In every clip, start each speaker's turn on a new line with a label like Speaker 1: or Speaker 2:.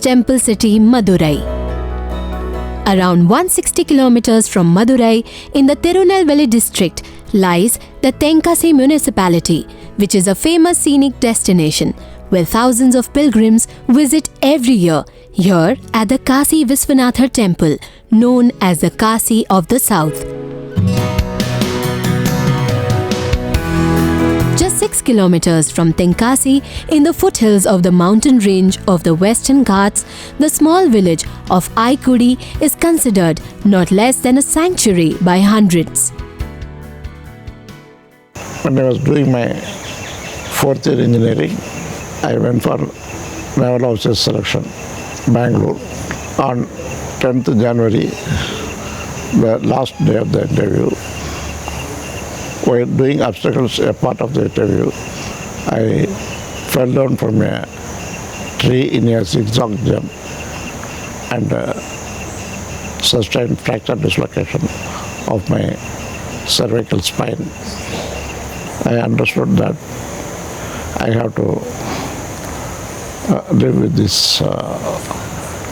Speaker 1: temple city Madurai. Around 160 kilometers from Madurai in the Tirunelveli district lies the Tenkasi municipality, which is a famous scenic destination where thousands of pilgrims visit every year here at the Kasi Viswanathar temple, known as the Kasi of the South. Just 6 kilometers from Tenkasi, in the foothills of the mountain range of the Western Ghats, the small village of Aikudi is considered not less than a sanctuary by hundreds.
Speaker 2: When I was doing my fourth year engineering, I went for naval officer selection, Bangalore. On 10th January, the last day of the interview, while doing obstacles, a part of the interview, I fell down from a tree in a zigzag jump and sustained fracture dislocation of my cervical spine. I understood that I have to live with this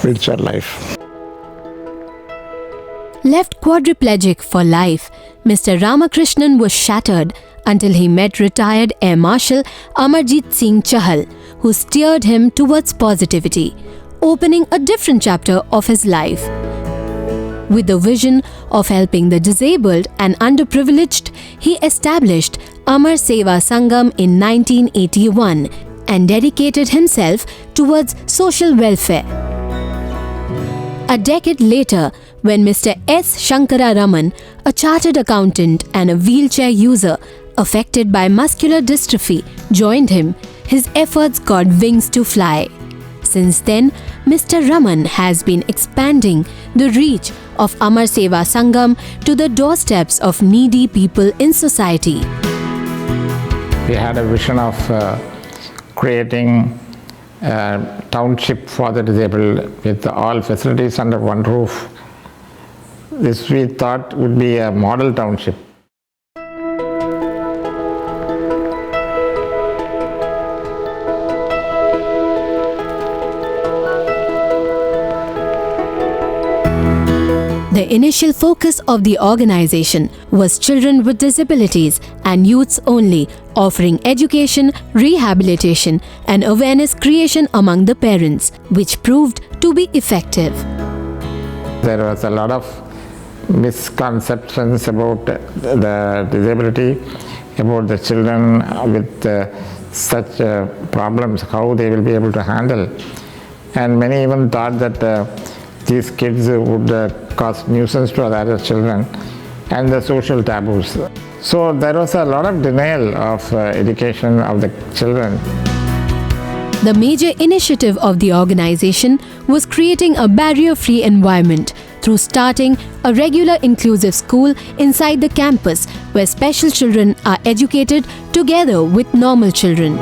Speaker 2: wheelchair life.
Speaker 1: Left quadriplegic for life, Mr. Ramakrishnan was shattered until he met retired Air Marshal Amarjit Singh Chahal, who steered him towards positivity, opening a different chapter of his life. With the vision of helping the disabled and underprivileged, he established Amar Seva Sangam in 1981 and dedicated himself towards social welfare. A decade later, when Mr. S. Shankara Raman, a chartered accountant and a wheelchair user affected by muscular dystrophy, joined him, his efforts got wings to fly. Since then, Mr. Raman has been expanding the reach of Amar Seva Sangam to the doorsteps of needy people in society.
Speaker 3: We had a vision of creating a township for the disabled with all facilities under one roof. This we thought would be a model township.
Speaker 1: The initial focus of the organization was children with disabilities and youths only, offering education, rehabilitation, and awareness creation among the parents, which proved to be effective.
Speaker 3: There was a lot of misconceptions about the disability, about the children with such problems, how they will be able to handle. And many even thought that these kids would cause nuisance to other children and the social taboos. So there was a lot of denial of education of the children.
Speaker 1: The major initiative of the organization was creating a barrier-free environment through starting a regular inclusive school inside the campus where special children are educated together with normal children.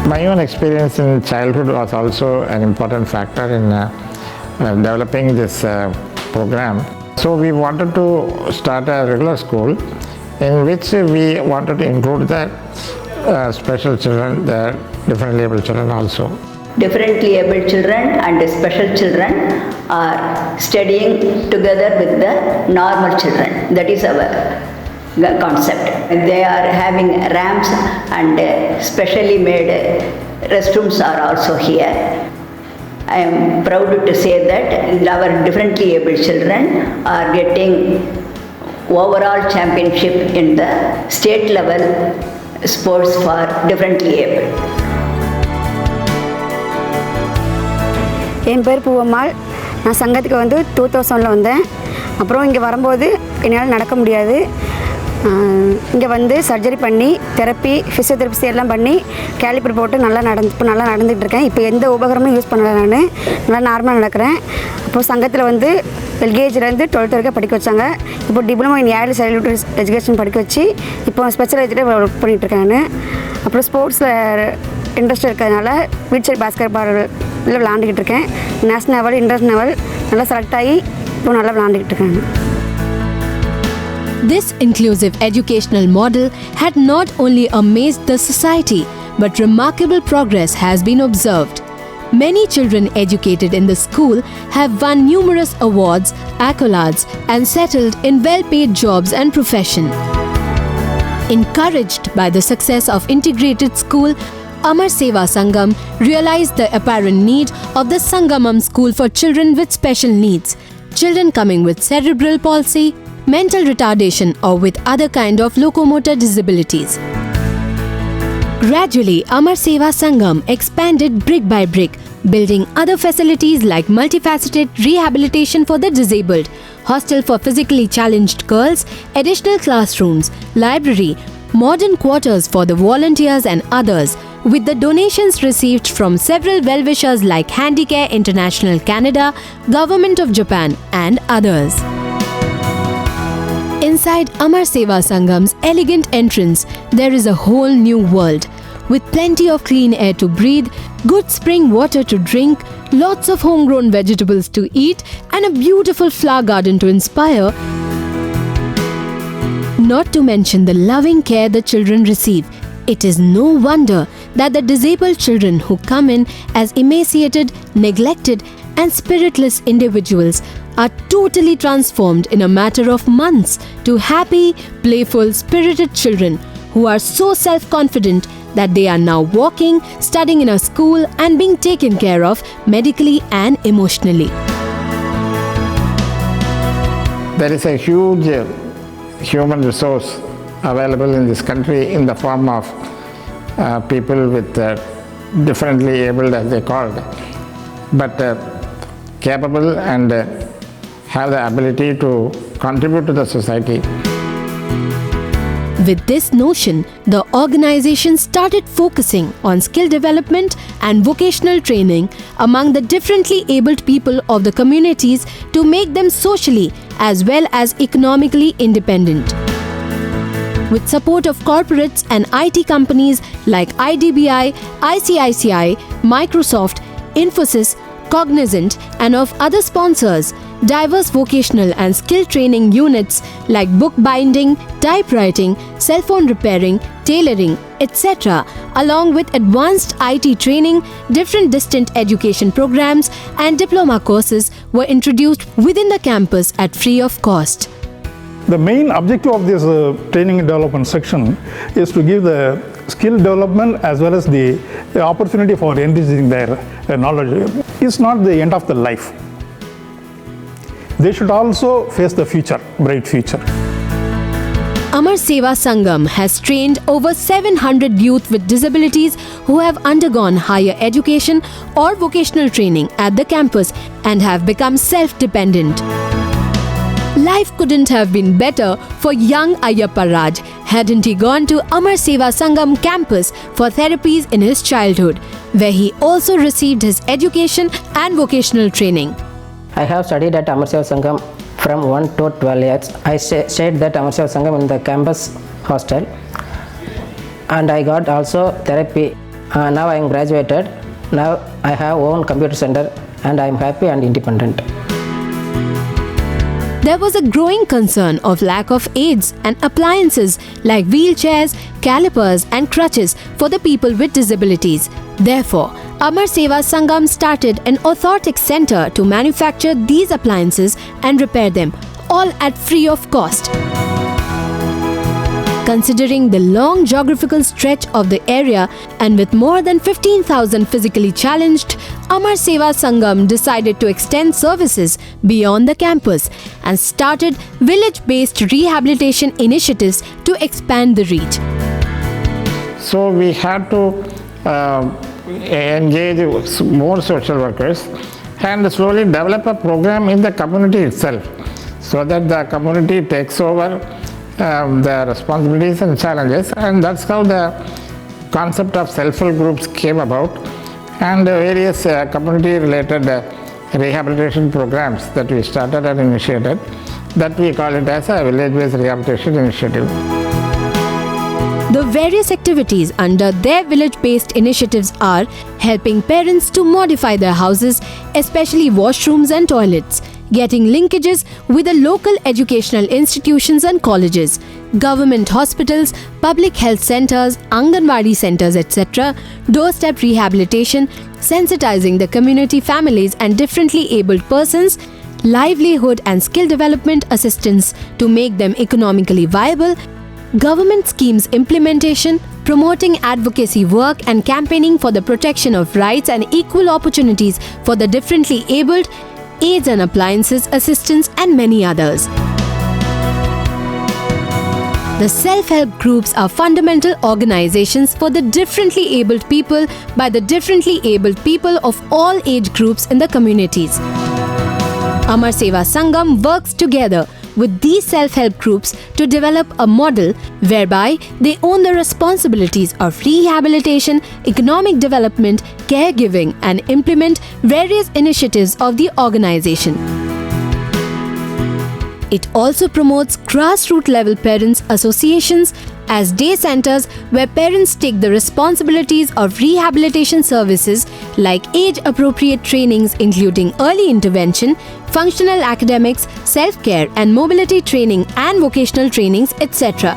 Speaker 3: My own experience in childhood was also an important factor in developing this program. So we wanted to start a regular school in which we wanted to include the special children, the differently able children also.
Speaker 4: Differently able children and special children are studying together with the normal children. That is our concept. They are having ramps and specially made restrooms are also here. I am proud to say that our differently able children are getting overall championship in the state level sports for differently able.
Speaker 5: என் பேர் பூவம்மாள். நான் சங்கத்துக்கு வந்து 2000 வந்தேன். அப்புறம் இங்கே வரும்போது என்னால் நடக்க முடியாது. இங்கே வந்து சர்ஜரி பண்ணி தெரப்பி ஃபிசியோதெரபிஸ்ட் எல்லாம் பண்ணி கேலிப்பர் போட்டு நல்லா நடந்துகிட்டு இருக்கேன். இப்போ எந்த உபகரணமும் யூஸ் பண்ணலை. நான் நல்லா நார்மலாக நடக்கிறேன். அப்போது சங்கத்தில் வந்து எல்கேஜிலேருந்து 12th வரைக்கும் படிக்க வச்சாங்க. இப்போ diploma in early childhood education படிக்க வச்சு இப்போ ஸ்பெஷல் எஜுகேஷன் ஒர்க் பண்ணிகிட்ருக்கேன் நான். அப்புறம் ஸ்போர்ட்ஸில் இன்ட்ரெஸ்ட் இருக்கிறதுனால வீல்சேர் பாஸ்கெட் பால் விளையாண்டுக்கிட்டு இருக்கேன். நேஷ்னல் லெவல் இன்டர்நேஷனல் லெவல் நல்லா செலக்ட் ஆகி இப்போ நல்லா விளையாண்டுக்கிட்டு இருக்கேன்.
Speaker 1: This inclusive educational model had not only amazed the society, but remarkable progress has been observed. Many children educated in the school have won numerous awards, accolades, and settled in well-paid jobs and profession. Encouraged by the success of integrated school, Amar Seva Sangam realized the apparent need of the Sangamam school for children with special needs, children coming with cerebral palsy, mental retardation or with other kind of locomotor disabilities. Gradually, Amar Seva Sangam expanded brick by brick, building other facilities like multifaceted rehabilitation for the disabled, hostel for physically challenged girls, additional classrooms, library, modern quarters for the volunteers and others, with the donations received from several well-wishers like Handicare International Canada, Government of Japan and others. Inside Amar Seva Sangam's elegant entrance, there is a whole new world, with plenty of clean air to breathe, good spring water to drink, lots of homegrown vegetables to eat, and a beautiful flower garden to inspire. Not to mention the loving care the children receive. It is no wonder that the disabled children who come in as emaciated, neglected, and spiritless individuals are totally transformed in a matter of months to happy, playful, spirited children who are so self-confident that they are now walking, studying in a school, and being taken care of medically and emotionally.
Speaker 3: There is a huge human resource available in this country in the form of people with differently abled, as they called, but capable and have the ability to contribute to the society.
Speaker 1: With this notion, the organization started focusing on skill development and vocational training among the differently abled people of the communities to make them socially as well as economically independent. With support of corporates and IT companies like IDBI, ICICI, Microsoft, Infosys, Cognizant, and of other sponsors, diverse vocational and skill training units like bookbinding, typewriting, cell phone repairing, tailoring, etc., along with advanced IT training, different distant education programs, and diploma courses were introduced within the campus at free of cost.
Speaker 6: The main objective of this training and development section is to give the skill development as well as the opportunity for enriching their knowledge. It's not the end of the life. They should also face the future, bright future.
Speaker 1: Amar Seva Sangam has trained over 700 youth with disabilities who have undergone higher education or vocational training at the campus and have become self-dependent. Life couldn't have been better for young Ayyappa Raj hadn't he gone to Amar Seva Sangam campus for therapies in his childhood, where he also received his education and vocational training.
Speaker 7: I have studied at Amar Seva Sangam from 1 to 12 years. I stayed at Amar Seva Sangam in the campus hostel, and I got also therapy. Now I am graduated. Now I have own computer center and I am happy and independent.
Speaker 1: There was a growing concern of lack of aids and appliances like wheelchairs, calipers and crutches for the people with disabilities. Therefore, Amar Seva Sangam started an orthotic center to manufacture these appliances and repair them, all at free of cost. Considering the long geographical stretch of the area and with more than 15,000 physically challenged, Amar Seva Sangam decided to extend services beyond the campus and started village-based rehabilitation initiatives to expand the reach.
Speaker 3: So we had to engage more social workers and slowly develop a program in the community itself so that the community takes over the responsibilities and challenges, and that's how the concept of self-help groups came about, and various community related rehabilitation programs that we started and initiated, that we call it as a village-based rehabilitation initiative.
Speaker 1: The various activities under their village-based initiatives are helping parents to modify their houses, especially washrooms and toilets, getting linkages with the local educational institutions and colleges, government hospitals, public health centers, Anganwadi centers, etc., doorstep rehabilitation, sensitizing the community families and differently abled persons, livelihood and skill development assistance to make them economically viable, government schemes implementation, promoting advocacy work and campaigning for the protection of rights and equal opportunities for the differently abled, aids and appliances assistance, and many others. The self-help groups are fundamental organizations for the differently abled people by the differently abled people of all age groups in the communities. Amar Seva Sangam works together with these self-help groups to develop a model whereby they own the responsibilities of rehabilitation, economic development, caregiving, and implement various initiatives of the organization. It also promotes grassroots level parents associations as day centers where parents take the responsibilities of rehabilitation services like age-appropriate trainings including early intervention, functional academics, self-care and mobility training and vocational trainings, etc.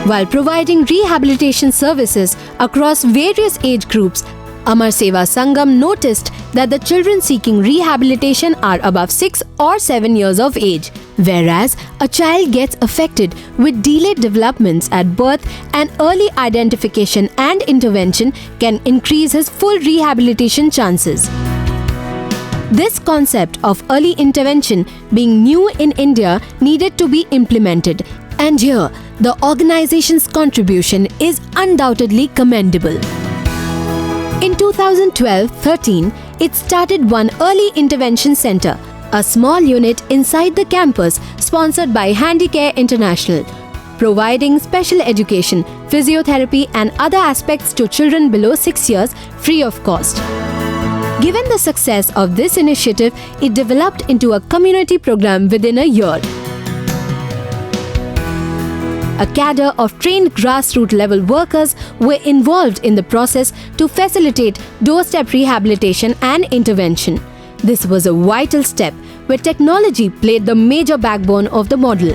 Speaker 1: While providing rehabilitation services across various age groups, Amar Seva Sangam noticed that the children seeking rehabilitation are above 6 or 7 years of age, whereas a child gets affected with delayed developments at birth and early identification and intervention can increase his full rehabilitation chances. This concept of early intervention being new in India needed to be implemented, and here the organization's contribution is undoubtedly commendable. In 2012-13, it started one early intervention center, a small unit inside the campus sponsored by Handicare International, providing special education, physiotherapy and other aspects to children below 6 years free of cost. Given the success of this initiative, it developed into a community program within a year. A cadre of trained grassroots level workers were involved in the process to facilitate doorstep rehabilitation and intervention. This was a vital step where technology played the major backbone of the model.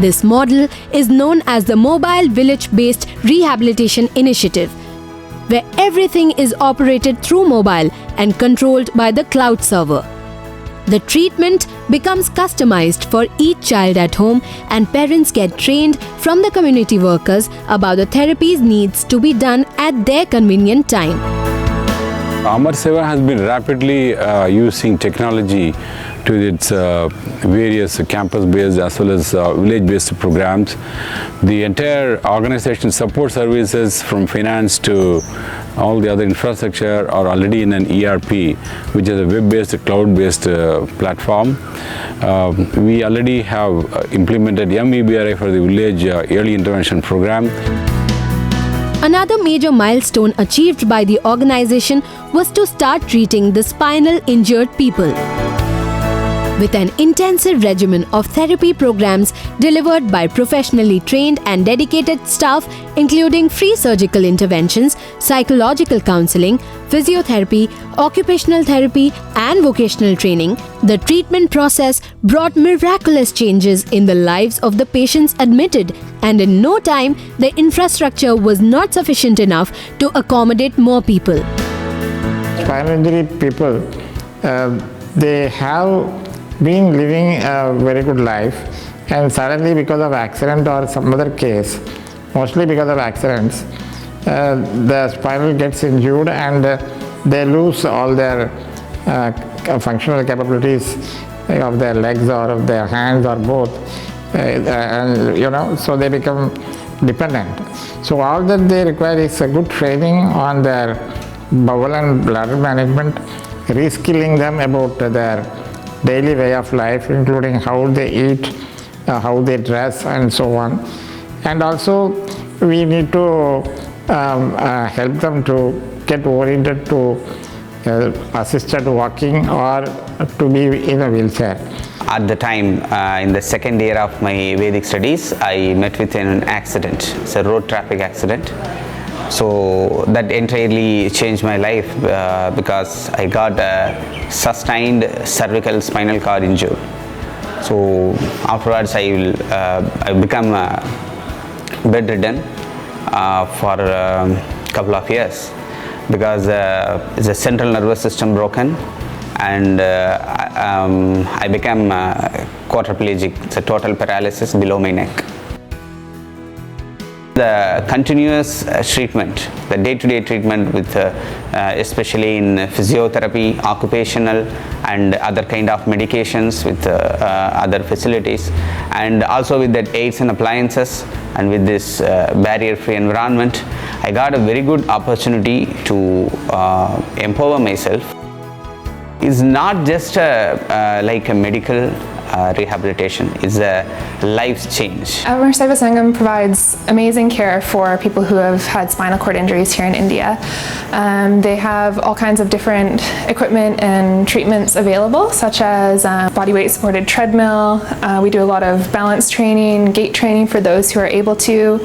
Speaker 1: This model is known as the Mobile Village-Based Rehabilitation Initiative, where everything is operated through mobile and controlled by the cloud server. The treatment becomes customized for each child at home and parents get trained from the community workers about the therapies needs to be done at their convenient time.
Speaker 8: Amar Seva has been rapidly using technology to its various campus-based as well as village-based programs. The entire organization support services from finance to all the other infrastructure are already in an ERP, which is a web-based, cloud-based platform. We already have implemented MEBRI for the village early intervention program.
Speaker 1: Another major milestone achieved by the organization was to start treating the spinal injured people with an intensive regimen of therapy programs delivered by professionally trained and dedicated staff, including free surgical interventions, psychological counseling, physiotherapy, occupational therapy, and vocational training. The treatment process brought miraculous changes in the lives of the patients admitted, and in no time, the infrastructure was not sufficient enough to accommodate more people.
Speaker 3: Spinal injury people, they have been living a very good life, and suddenly because of accident or some other case, mostly because of accidents, the spinal gets injured and they lose all their functional capabilities of their legs or of their hands or both, and so they become dependent. So all that they require is a good training on their bowel and bladder management, reskilling them about their daily way of life, including how they eat, how they dress, and so on. And also we need to help them to get oriented to assisted walking or to be in a wheelchair.
Speaker 9: At the time, in the second year of my Vedic studies, I met with an accident. It's a road traffic accident. So that entirely changed my life because I got a sustained cervical spinal cord injury. So afterwards I become bedridden for a couple of years because the central nervous system broken, and I became quadriplegic, it's a total paralysis below my neck. The continuous treatment, the day-to-day treatment with especially in physiotherapy, occupational and other kind of medications with other facilities, and also with that aids and appliances and with this barrier-free environment, I got a very good opportunity to empower myself. It's not just like a medical rehabilitation, it's a life change.
Speaker 10: Amar Seva Sangam provides amazing care for people who have had spinal cord injuries here in India. They have all kinds of different equipment and treatments available, such as body weight supported treadmill. We do a lot of balance training, gait training for those who are able to.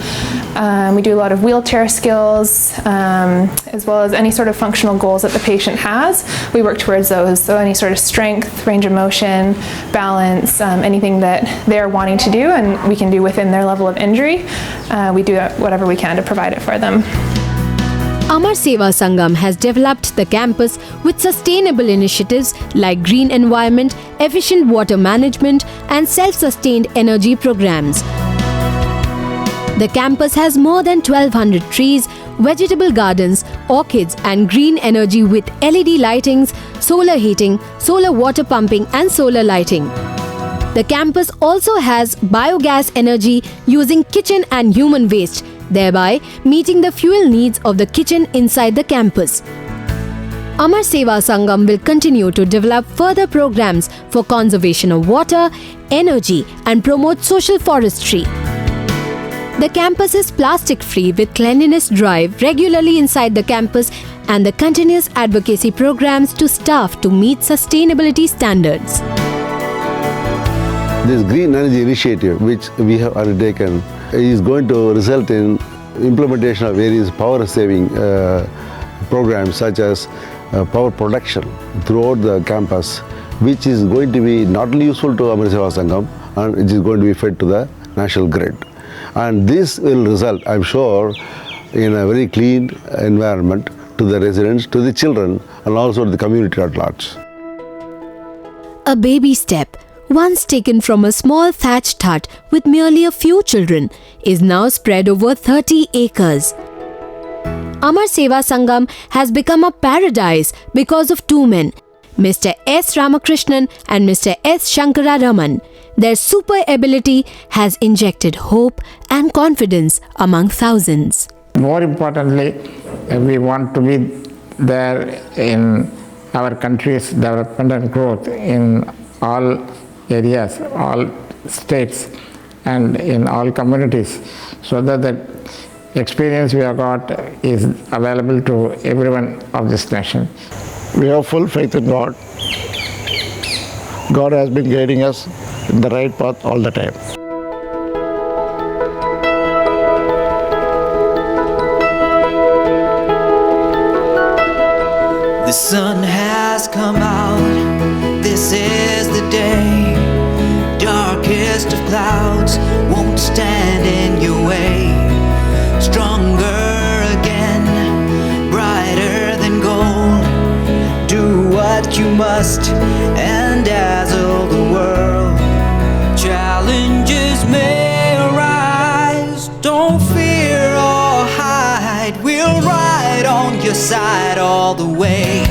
Speaker 10: We do a lot of wheelchair skills, as well as any sort of functional goals that the patient has. We work towards those, so any sort of strength, range of motion, balance, anything that they're wanting to do and we can do within their level of injury, we do whatever we can to provide it for them.
Speaker 1: Amar Seva Sangam has developed the campus with sustainable initiatives like green environment, efficient water management and self-sustained energy programs. The campus has more than 1200 trees, vegetable gardens, orchids and green energy with LED lightings, solar heating, solar water pumping and solar lighting. The campus also has biogas energy using kitchen and human waste, thereby meeting the fuel needs of the kitchen inside the campus. Amar Seva Sangam will continue to develop further programs for conservation of water, energy and promote social forestry. The campus is plastic-free with cleanliness drive regularly inside the campus and the continuous advocacy programs to staff to meet sustainability standards.
Speaker 11: This green energy initiative which we have undertaken is going to result in implementation of various power saving programs such as power production throughout the campus, which is going to be not only useful to Amar Seva Sangam and it is going to be fed to the national grid. And this will result, I'm sure, in a very clean environment to the residents, to the children and also to the community at large.
Speaker 1: A baby step, once taken from a small thatched hut with merely a few children, is now spread over 30 acres. Amar Seva Sangam has become a paradise because of two men, Mr. S. Ramakrishnan and Mr. S. Shankara Raman. Their super ability has injected hope and confidence among thousands.
Speaker 3: More importantly, we want to be there in our country's development and growth in all areas, all states and in all communities, so that the experience we have got is available to everyone of this nation.
Speaker 2: We have full faith in God. God has been guiding us in the right path all the time.
Speaker 12: The sun has come out, this is the day. Darkest of clouds won't stand in your way. Stronger again, brighter than gold. Do what you must and dazzle the world. Challenges may arise, don't fear or hide. We'll ride on your side all the way.